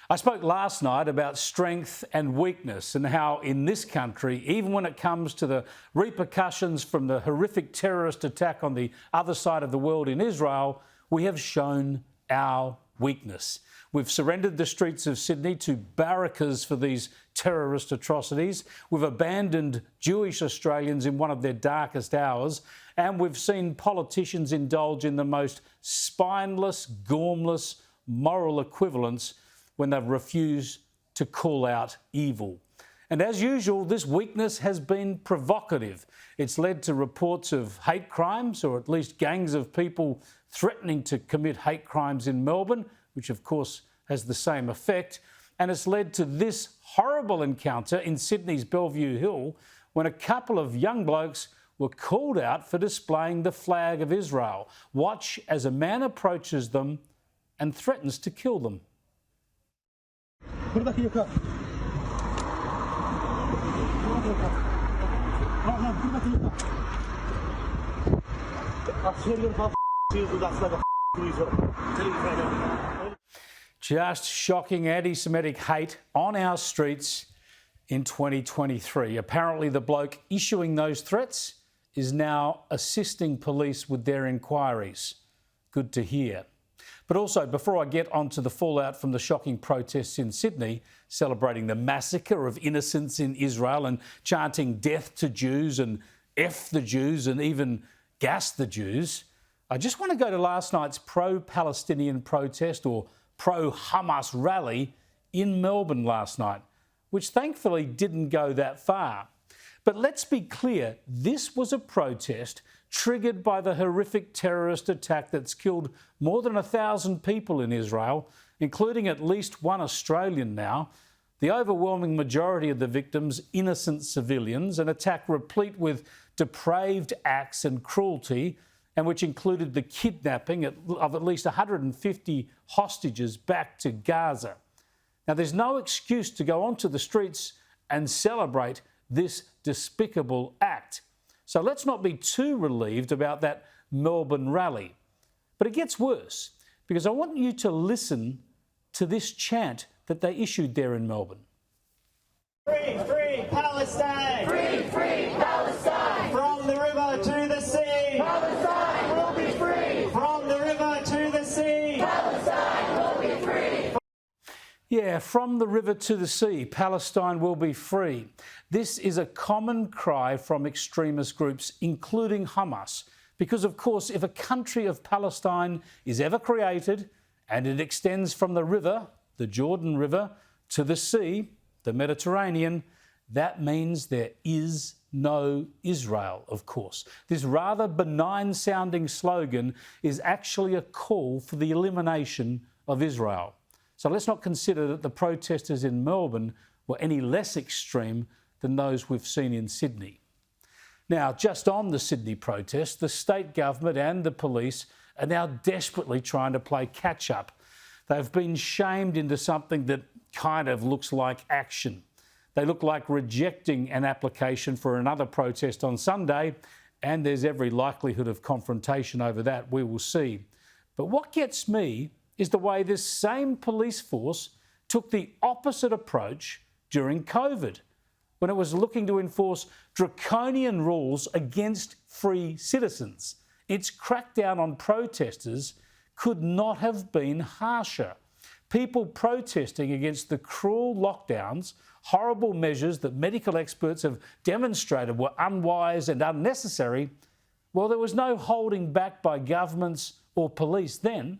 I spoke last night about strength and weakness and how in this country, even when it comes to the repercussions from the horrific terrorist attack on the other side of the world in Israel, we have shown our weakness. We've surrendered the streets of Sydney to barrackers for these terrorist atrocities. We've abandoned Jewish Australians in one of their darkest hours. And we've seen politicians indulge in the most spineless, gormless moral equivalence when they've refused to call out evil. And as usual, this weakness has been provocative. It's led to reports of hate crimes, or at least gangs of people threatening to commit hate crimes in Melbourne, which of course has the same effect. And it's led to this horrible encounter in Sydney's Bellevue Hill when a couple of young blokes were called out for displaying the flag of Israel. Watch as a man approaches them and threatens to kill them. Just shocking anti-Semitic hate on our streets in 2023. Apparently the bloke issuing those threats is now assisting police with their inquiries. Good to hear. But also, before I get onto the fallout from the shocking protests in Sydney, celebrating the massacre of innocents in Israel and chanting death to Jews and F the Jews and even gas the Jews, I just want to go to last night's pro-Palestinian protest or pro-Hamas rally in Melbourne last night, which thankfully didn't go that far. But let's be clear, this was a protest triggered by the horrific terrorist attack that's killed more than 1,000 people in Israel, including at least one Australian now. The overwhelming majority of the victims, innocent civilians, an attack replete with depraved acts and cruelty, and which included the kidnapping of at least 150 hostages back to Gaza. Now, there's no excuse to go onto the streets and celebrate this despicable act. So let's not be too relieved about that Melbourne rally. But it gets worse, because I want you to listen to this chant that they issued there in Melbourne. Free, free Palestine! Free, free Palestine! From the river to the sea! Palestine will be free! From the river to the sea! Palestine will be free! Yeah, from the river to the sea, Palestine will be free. This is a common cry from extremist groups, including Hamas, because, of course, if a country of Palestine is ever created and it extends from the river, the Jordan River, to the sea, the Mediterranean, that means there is no Israel, of course. This rather benign-sounding slogan is actually a call for the elimination of Israel. So let's not consider that the protesters in Melbourne were any less extreme than those we've seen in Sydney. Now, just on the Sydney protest, the state government and the police are now desperately trying to play catch-up. They've been shamed into something that kind of looks like action. They look like rejecting an application for another protest on Sunday, and there's every likelihood of confrontation over that, we will see. But what gets me is the way this same police force took the opposite approach during COVID, when it was looking to enforce draconian rules against free citizens. Its crackdown on protesters could not have been harsher. People protesting against the cruel lockdowns, horrible measures that medical experts have demonstrated were unwise and unnecessary, well, there was no holding back by governments or police then.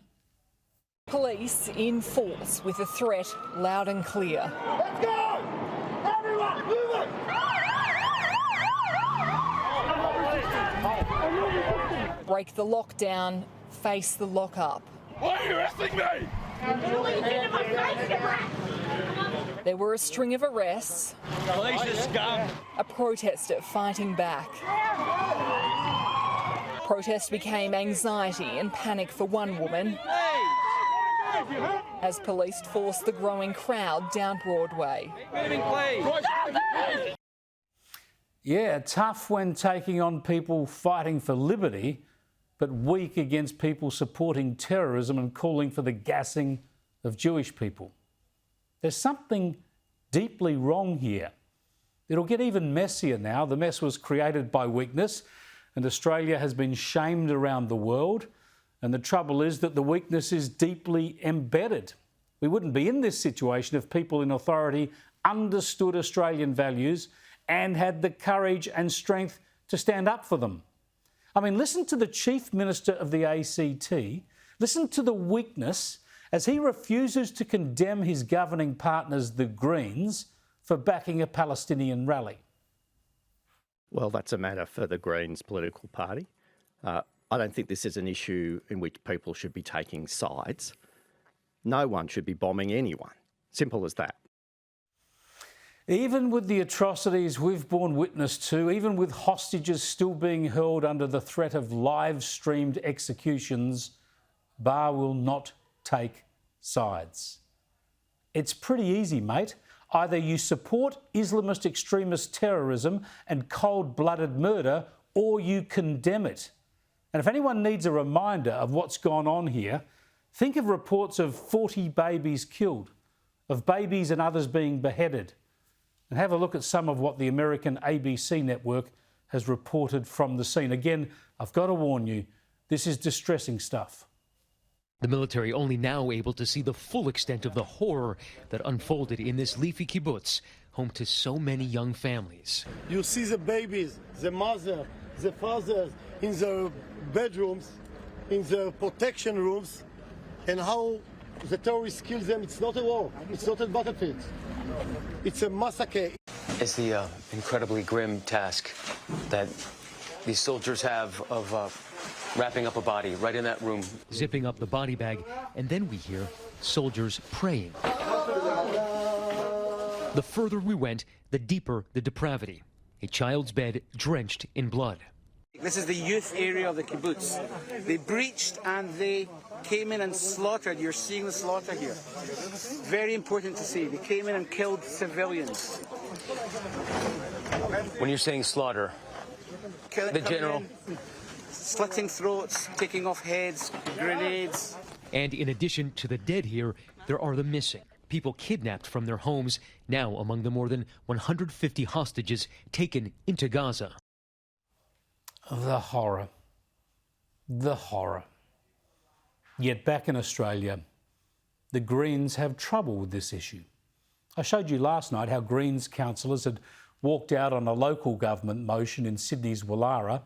Police in force with the threat loud and clear. Let's go! Everyone, move it! Break the lockdown, face the lockup. Why are you arresting me? There were a string of arrests. Police are scum! A protester fighting back. Protest became anxiety and panic for one woman as police forced the growing crowd down Broadway. Yeah, tough when taking on people fighting for liberty, but weak against people supporting terrorism and calling for the gassing of Jewish people. There's something deeply wrong here. It'll get even messier now. The mess was created by weakness, and Australia has been shamed around the world. And the trouble is that the weakness is deeply embedded. We wouldn't be in this situation if people in authority understood Australian values and had the courage and strength to stand up for them. I mean, listen to the Chief Minister of the ACT. Listen to the weakness as he refuses to condemn his governing partners, the Greens, for backing a Palestinian rally. Well, that's a matter for the Greens political party. I don't think this is an issue in which people should be taking sides. No one should be bombing anyone. Simple as that. Even with the atrocities we've borne witness to, even with hostages still being held under the threat of live-streamed executions, Barr will not take sides. It's pretty easy, mate. Either you support Islamist extremist terrorism and cold-blooded murder, or you condemn it. And if anyone needs a reminder of what's gone on here, think of reports of 40 babies killed, of babies and others being beheaded. And have a look at some of what the American ABC network has reported from the scene. Again, I've got to warn you, this is distressing stuff. The military only now able to see the full extent of the horror that unfolded in this leafy kibbutz, home to so many young families. You see the babies, the mother, the fathers in the bedrooms, in the protection rooms, and how the terrorists kill them. It's not a war. It's not a battlefield. It's a massacre. It's the incredibly grim task that these soldiers have of wrapping up a body right in that room. Zipping up the body bag, and then we hear soldiers praying. The further we went, the deeper the depravity. A child's bed drenched in blood. This is the youth area of the kibbutz. They breached and they came in and slaughtered. You're seeing the slaughter here. Very important to see. They came in and killed civilians. When you're saying slaughter, the general... Slitting throats, taking off heads, grenades. And in addition to the dead here, there are the missing. People kidnapped from their homes, now among the more than 150 hostages taken into Gaza. The horror. The horror. Yet back in Australia, the Greens have trouble with this issue. I showed you last night how Greens councillors had walked out on a local government motion in Sydney's Wallara.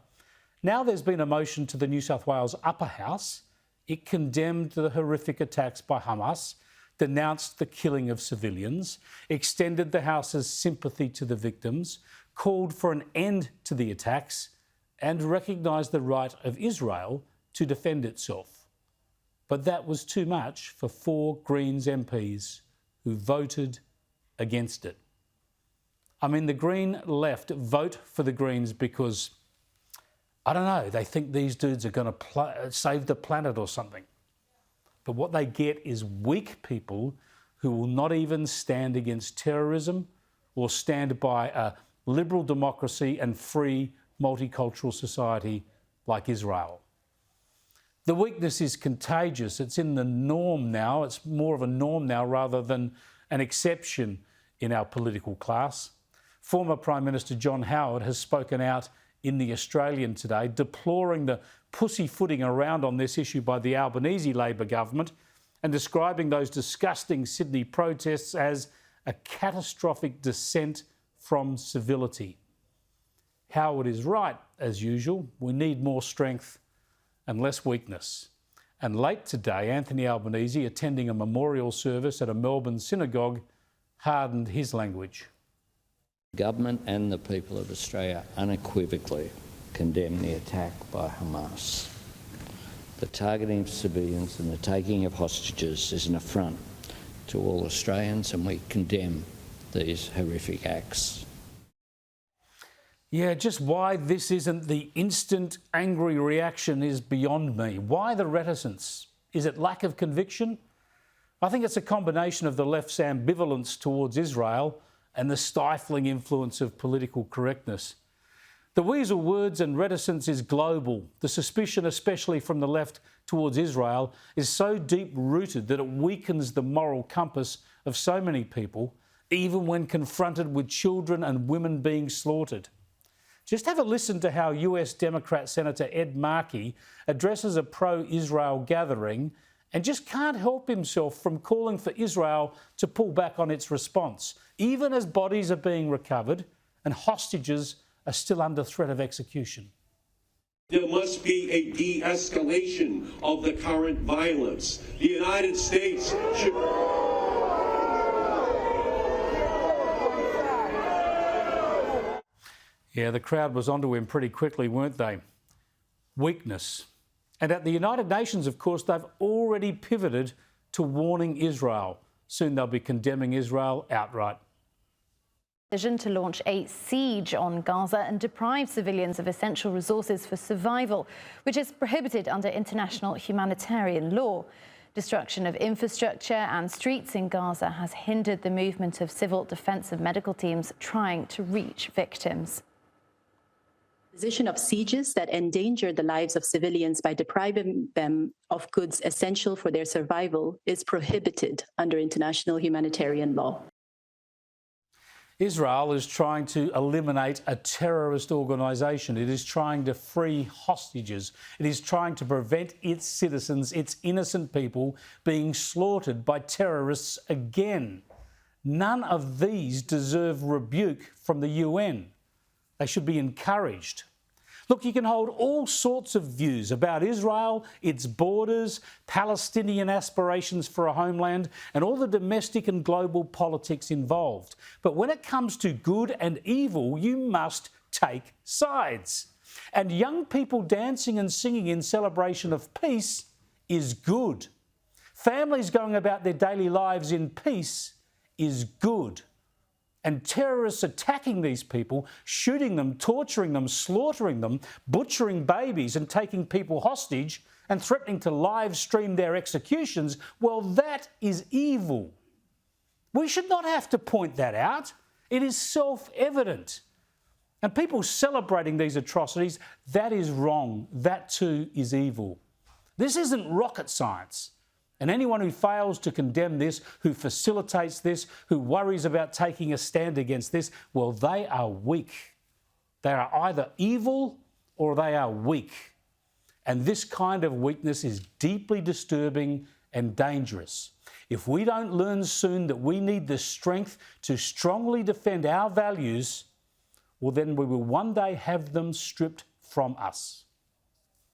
Now there's been a motion to the New South Wales Upper House. It condemned the horrific attacks by Hamas, denounced the killing of civilians, extended the House's sympathy to the victims, called for an end to the attacks, and recognised the right of Israel to defend itself. But that was too much for 4 Greens MPs who voted against it. I mean, the Green left vote for the Greens because, I don't know, they think these dudes are going to save the planet or something. But what they get is weak people who will not even stand against terrorism or stand by a liberal democracy and free multicultural society like Israel. The weakness is contagious. It's in the norm now. It's more of a norm now rather than an exception in our political class. Former Prime Minister John Howard has spoken out in The Australian today, deploring the pussyfooting around on this issue by the Albanese Labor government and describing those disgusting Sydney protests as a catastrophic descent from civility. Howard is right, as usual. We need more strength and less weakness. And late today, Anthony Albanese, attending a memorial service at a Melbourne synagogue, hardened his language. Government and the people of Australia unequivocally condemn the attack by Hamas. The targeting of civilians and the taking of hostages is an affront to all Australians, and we condemn these horrific acts. Yeah, just why this isn't the instant angry reaction is beyond me. Why the reticence? Is it lack of conviction? I think it's a combination of the left's ambivalence towards Israel and the stifling influence of political correctness. The weasel words and reticence is global. The suspicion, especially from the left towards Israel, is so deep-rooted that it weakens the moral compass of so many people, even when confronted with children and women being slaughtered. Just have a listen to how US Democrat Senator Ed Markey addresses a pro-Israel gathering and just can't help himself from calling for Israel to pull back on its response, even as bodies are being recovered and hostages are still under threat of execution. There must be a de-escalation of the current violence. The United States should... Yeah, the crowd was onto him pretty quickly, weren't they? Weakness. And at the United Nations, of course, they've already pivoted to warning Israel. Soon they'll be condemning Israel outright. Decision to launch a siege on Gaza and deprive civilians of essential resources for survival, which is prohibited under international humanitarian law. Destruction of infrastructure and streets in Gaza has hindered the movement of civil defensive medical teams trying to reach victims. Position of sieges that endanger the lives of civilians by depriving them of goods essential for their survival is prohibited under international humanitarian law. Israel is trying to eliminate a terrorist organisation. It is trying to free hostages. It is trying to prevent its citizens, its innocent people, being slaughtered by terrorists again. None of these deserve rebuke from the UN. They should be encouraged. Look, you can hold all sorts of views about Israel, its borders, Palestinian aspirations for a homeland, and all the domestic and global politics involved. But when it comes to good and evil, you must take sides. And young people dancing and singing in celebration of peace is good. Families going about their daily lives in peace is good. And terrorists attacking these people, shooting them, torturing them, slaughtering them, butchering babies and taking people hostage and threatening to live stream their executions, well, that is evil. We should not have to point that out. It is self-evident. And people celebrating these atrocities, that is wrong. That too is evil. This isn't rocket science. And anyone who fails to condemn this, who facilitates this, who worries about taking a stand against this, well, they are weak. They are either evil or they are weak. And this kind of weakness is deeply disturbing and dangerous. If we don't learn soon that we need the strength to strongly defend our values, well, then we will one day have them stripped from us.